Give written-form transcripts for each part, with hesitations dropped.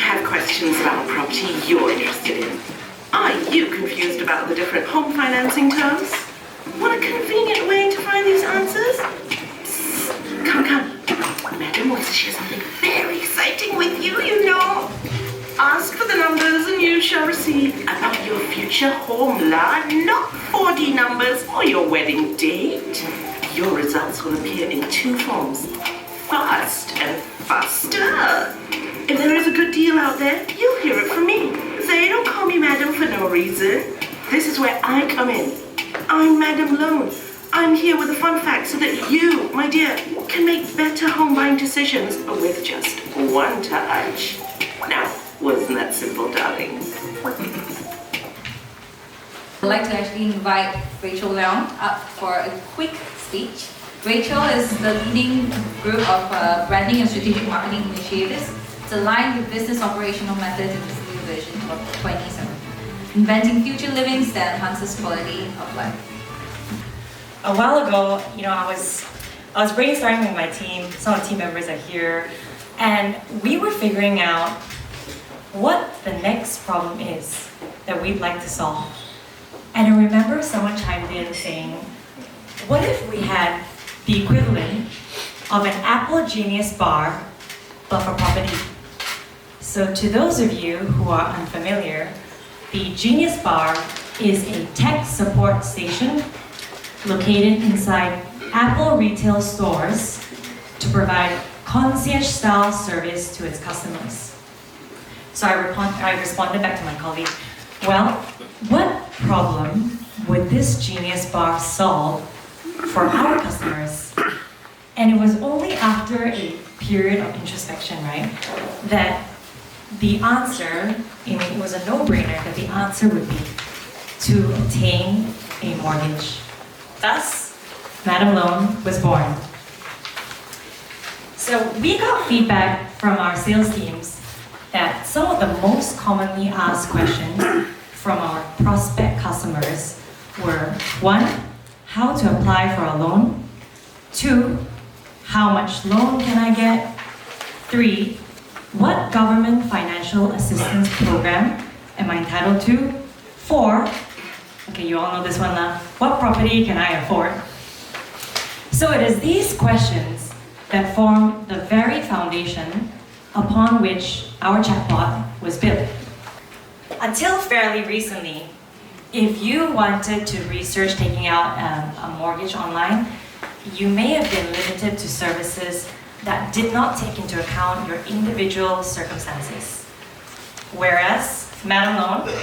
have questions about a property you're interested in? Are you confused about the different home financing terms? Want a convenient way to find these answers? Psst, come. Madam wants to share something very exciting with you, you know. Ask for the numbers and you shall receive about your future home lot, not 4D numbers or your wedding date. Your results will appear in 2 forms, fast and faster. If there is a good deal out there, you'll hear it from me. They don't call me madam for no reason. This is where I come in. I'm Madam Loan. I'm here with a fun fact so that you, my dear, can make better home buying decisions with just one touch. Now, wasn't that simple, darling? I'd like to actually invite Rachel Leong up for a quick speech. Rachel is the leading group of branding and strategic marketing initiatives. It's aligned with business operational methods in this new vision of 27, inventing future livings that enhances quality of life. A while ago, I was brainstorming with my team. Some of the team members are here, and we were figuring out what the next problem is that we'd like to solve. And I remember someone chimed in saying, what if we had the equivalent of an Apple Genius bar, but for property? So to those of you who are unfamiliar, the Genius bar is a tech support station located inside Apple retail stores to provide concierge-style service to its customers. So I responded back to my colleague, well, what problem would this Genius bar solve for our customers? And it was only after a period of introspection, right, that the answer, it was a no-brainer, that the answer would be to obtain a mortgage. Thus, Madam Loan was born. So we got feedback from our sales teams that some of the most commonly asked questions from our prospect customers were 1, how to apply for a loan, 2, how much loan can I get, 3, what government financial assistance program am I entitled to, 4, okay, you all know this one now, what property can I afford? So it is these questions that form the very foundation upon which our chatbot was built. Until fairly recently, if you wanted to research taking out a mortgage online, you may have been limited to services that did not take into account your individual circumstances. Whereas Madam Loan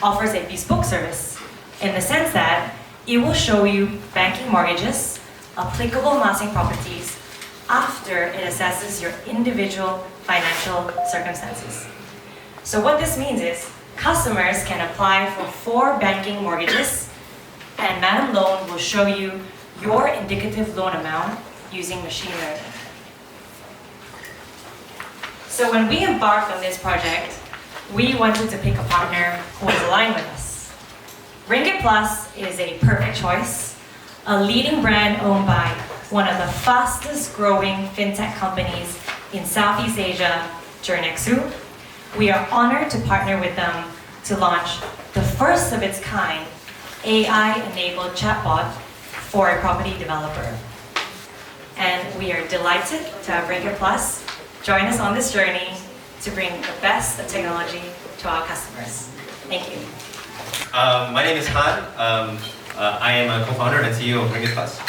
offers a bespoke service in the sense that it will show you banking mortgages, applicable Mah Sing properties, after it assesses your individual financial circumstances. So what this means is, customers can apply for 4 banking mortgages, and Madam Loan will show you your indicative loan amount using machine learning. So when we embarked on this project, we wanted to pick a partner who was aligned with us. RinggitPlus is a perfect choice, a leading brand owned by one of the fastest growing fintech companies in Southeast Asia, Jernexu. We are honored to partner with them to launch the first of its kind AI-enabled chatbot for a property developer. And we are delighted to have RinggitPlus join us on this journey to bring the best of technology to our customers. Thank you. My name is Han. I am a co-founder and CEO of RinggitPlus.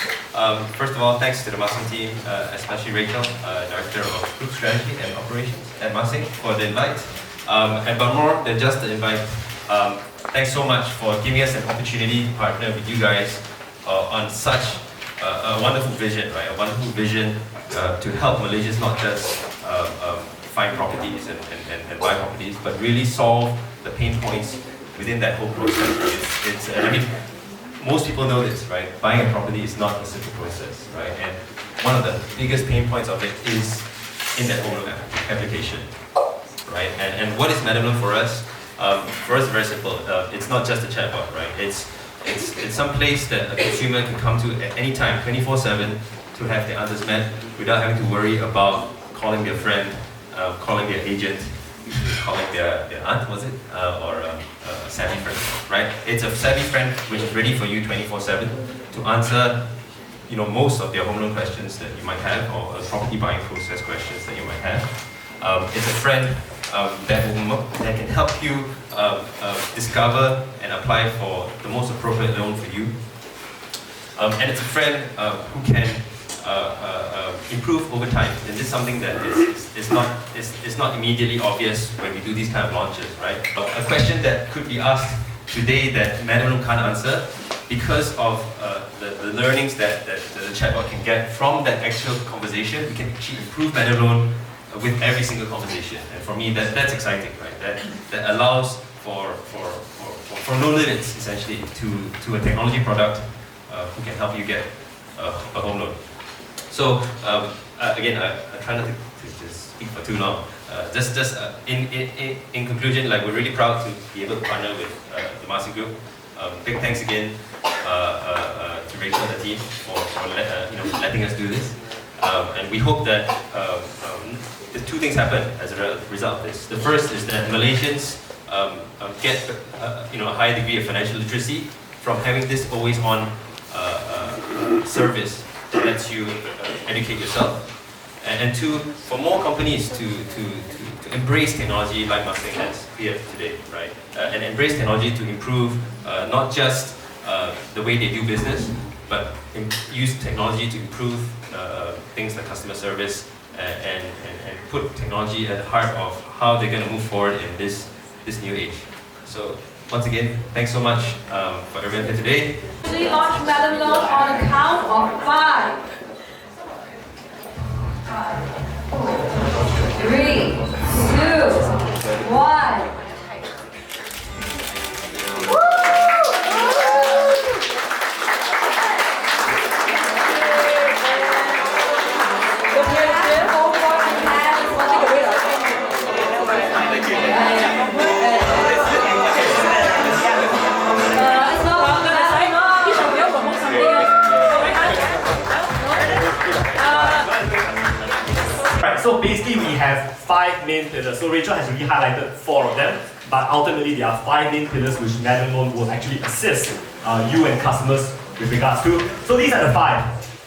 First of all, thanks to the Mah Sing team, especially Rachel, Director of Group Strategy and Operations at Mah Sing, for the invite. And but more than just the invite, thanks so much for giving us an opportunity to partner with you guys on such a wonderful vision, right? A wonderful vision to help Malaysians not just find properties and buy properties, but really solve the pain points within that whole process. I mean, most people know this, right? Buying a property is not a simple process, right? And one of the biggest pain points of it is in that whole application, right? And what is Madam Loan for us? For us, very simple. It's not just a chatbot, right? It's some place that a consumer can come to at any time, 24/7, to have their answers met without having to worry about calling their friend, calling their agent, call it their aunt, was it? Or a savvy friend, right? It's a savvy friend which is ready for you 24/7 to answer most of their home loan questions that you might have, or property buying process questions that you might have. It's a friend that can help you discover and apply for the most appropriate loan for you. And it's a friend who can improve over time. And this is something that is not immediately obvious when we do these kind of launches, right? A question that could be asked today that Madam Loan can't answer, because of the learnings that the chatbot can get from that actual conversation, we can actually improve Madam Loan with every single conversation. And for me, that's exciting, right? That allows for no limits, essentially, to a technology product who can help you get a home loan. So again, I try not to speak for too long. In conclusion, we're really proud to be able to partner with the Mah Sing Group. Big thanks again to Rachel and the team for letting us do this. And we hope that the two things happen as a result of this. The first is that Malaysians get a high degree of financial literacy from having this always-on service that lets you educate yourself. And two, for more companies to embrace technology like Mah Sing has here today, right? And embrace technology to improve not just the way they do business, but use technology to improve things like customer service and put technology at the heart of how they're going to move forward in this new age. So once again, thanks so much for everyone here today. We launch Madam Loan on a count of 5, 3, 2, 1. So basically we have 5 main pillars. So Rachel has already highlighted 4 of them, but ultimately there are 5 main pillars which Madam Loan will actually assist you and customers with regards to. So these are the 5.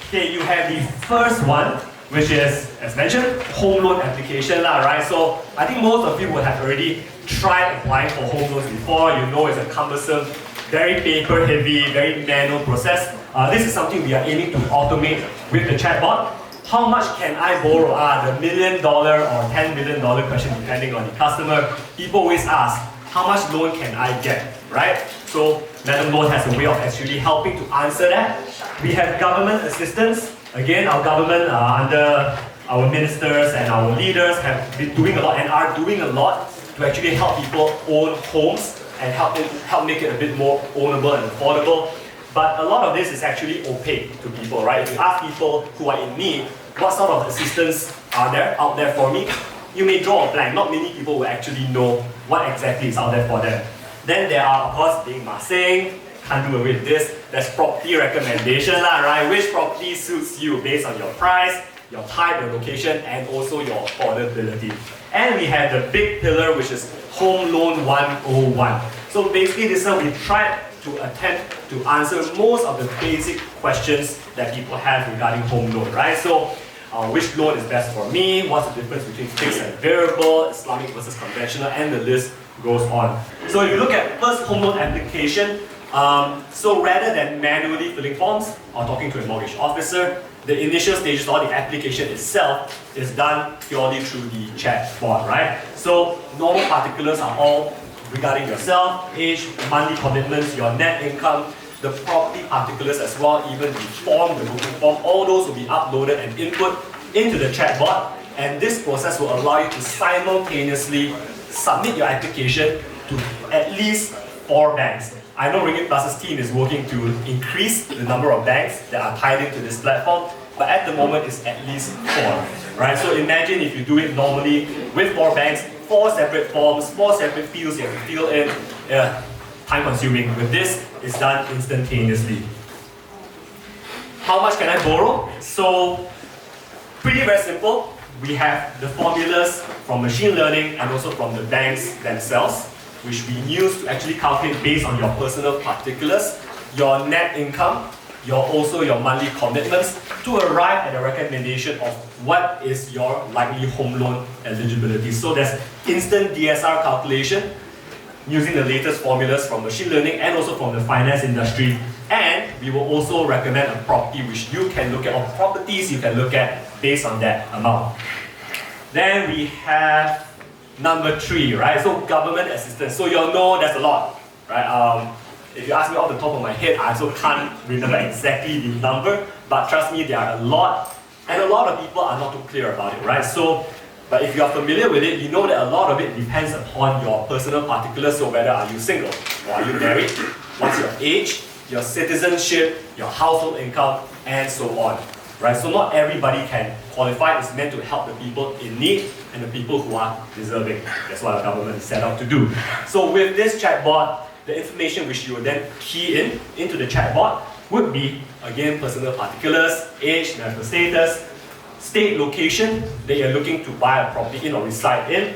Okay, you have the first one, which is, as mentioned, home loan application, right? So I think most of you would have already tried applying for home loans before. You know it's a cumbersome, very paper heavy, very manual process. This is something we are aiming to automate with the chatbot. How much can I borrow? The $1 million or $10 million question, depending on the customer. People always ask, how much loan can I get, right? So Madam Loan has a way of actually helping to answer that. We have government assistance. Again, our government under our ministers and our leaders have been doing a lot and are doing a lot to actually help people own homes and help make it a bit more ownable and affordable. But a lot of this is actually opaque to people, right? If you ask people who are in need, what sort of assistance are there out there for me? You may draw a blank. Not many people will actually know what exactly is out there for them. Then there are, of course, being Mah Sing, can't do away with this. There's property recommendation, right? Which property suits you based on your price, your type, your location, and also your affordability. And we have the big pillar, which is Home Loan 101. So basically, this one we tried to attempt to answer most of the basic questions that people have regarding home loan, right? So, which loan is best for me? What's the difference between fixed and variable, Islamic versus conventional, and the list goes on. So if you look at first home loan application, so rather than manually filling forms or talking to a mortgage officer, the initial stages or the application itself is done purely through the chatbot, right? So normal particulars are all regarding yourself, age, monthly commitments, your net income, the property particulars as well, even the form, the booking form, all those will be uploaded and input into the chatbot, and this process will allow you to simultaneously submit your application to at least 4 banks. I know RinggitPlus's team is working to increase the number of banks that are tied into this platform, but at the moment it's at least 4, right? So imagine if you do it normally with 4 banks, 4 separate forms, 4 separate fields you have to fill in, time consuming. With this, it's done instantaneously. How much can I borrow? So, pretty very simple. we have the formulas from machine learning and also from the banks themselves, which we use to actually calculate based on your personal particulars, your net income, your monthly commitments, to arrive at a recommendation of what is your likely home loan eligibility. So there's instant DSR calculation using the latest formulas from machine learning and also from the finance industry. And we will also recommend a property which you can look at, or properties you can look at based on that amount. Then we have number 3, right? So government assistance. So you'll know there's a lot, right? If you ask me off the top of my head, I also can't remember exactly the number, but trust me, there are a lot, and a lot of people are not too clear about it, right? So, but if you are familiar with it, you know that a lot of it depends upon your personal particulars. So whether are you single, or are you married, what's your age, your citizenship, your household income, and so on, right? So not everybody can qualify. It's meant to help the people in need and the people who are deserving. That's what our government is set out to do. So with this chatbot, the information which you will then key into the chatbot would be, again, personal particulars, age, marital status, state location that you're looking to buy a property in or reside in,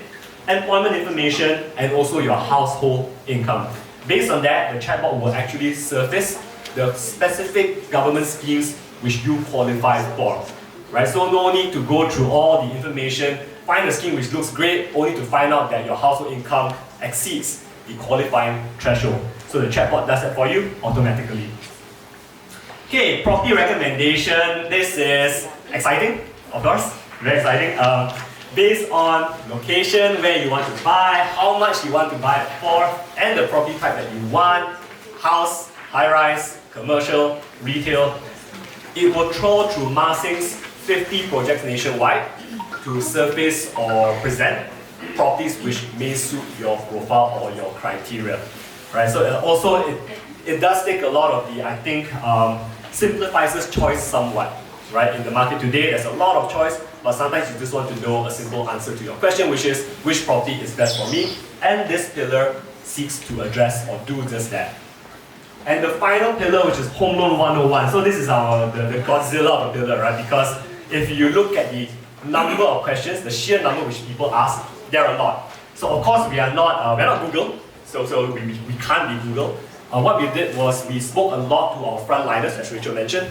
employment information, and also your household income. Based on that, the chatbot will actually surface the specific government schemes which you qualify for. Right? So no need to go through all the information, find a scheme which looks great, only to find out that your household income exceeds the qualifying threshold. So the chatbot does that for you automatically. Okay, property recommendation. This is exciting, of course, very exciting. Based on location, where you want to buy, how much you want to buy it for, and the property type that you want, house, high-rise, commercial, retail. It will troll through Mah Sing's 50 projects nationwide to surface or present properties which may suit your profile or your criteria, right? So it does take a lot of the, I think, simplifies choice somewhat, right? In the market today, there's a lot of choice, but sometimes you just want to know a simple answer to your question, which is, which property is best for me? And this pillar seeks to address or do just that. And the final pillar, which is Home Loan 101. So this is the Godzilla of the pillar, right? Because if you look at the number of questions, the sheer number which people ask, there are a lot. So of course we are not Google, so we can't be Google. What we did was we spoke a lot to our frontliners, as Rachel mentioned,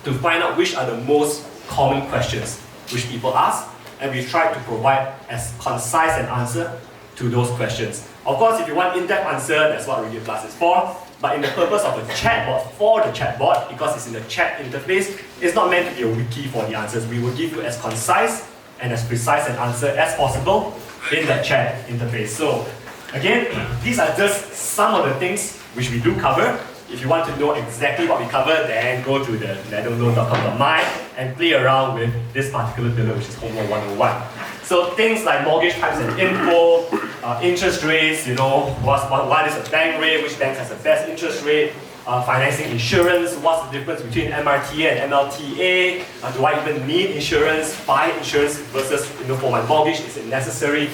to find out which are the most common questions which people ask, and we tried to provide as concise an answer to those questions. Of course, if you want in-depth answer, that's what RinggitPlus is for. But in the purpose of a chatbot, for the chatbot, because it's in the chat interface, it's not meant to be a wiki for the answers. We will give you as concise and as precise an answer as possible in the chat interface. So again, these are just some of the things which we do cover. If you want to know exactly what we cover, then go to the meadowloan.com.my and play around with this particular pillar, which is Home Loan 101. So things like mortgage types and info, interest rates, you know, what is a bank rate, which bank has the best interest rate, financing insurance, what's the difference between MRTA and MLTA, do I even need insurance, buy insurance versus, for my mortgage, is it necessary?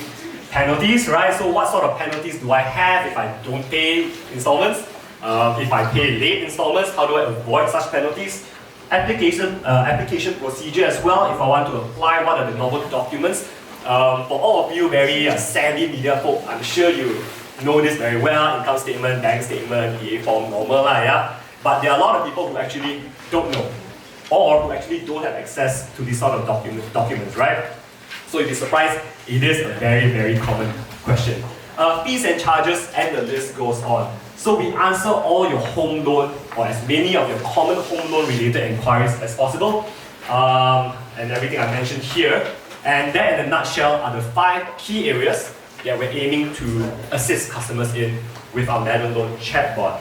Penalties, right? So what sort of penalties do I have if I don't pay installments? If I pay late installments, how do I avoid such penalties? Application procedure as well. If I want to apply, what are the normal documents? For all of you very savvy media folk, I'm sure you know this very well. Income statement, bank statement, EA form, normal, yeah? But there are a lot of people who actually don't know, or who actually don't have access to these sort of documents, right? So you'd be surprised, it is a very, very common question. Fees and charges, and the list goes on. So we answer all your home loan, or as many of your common home loan related inquiries as possible, and everything I mentioned here. And that in a nutshell are the 5 key areas that we're aiming to assist customers in with our Meadowloan chatbot.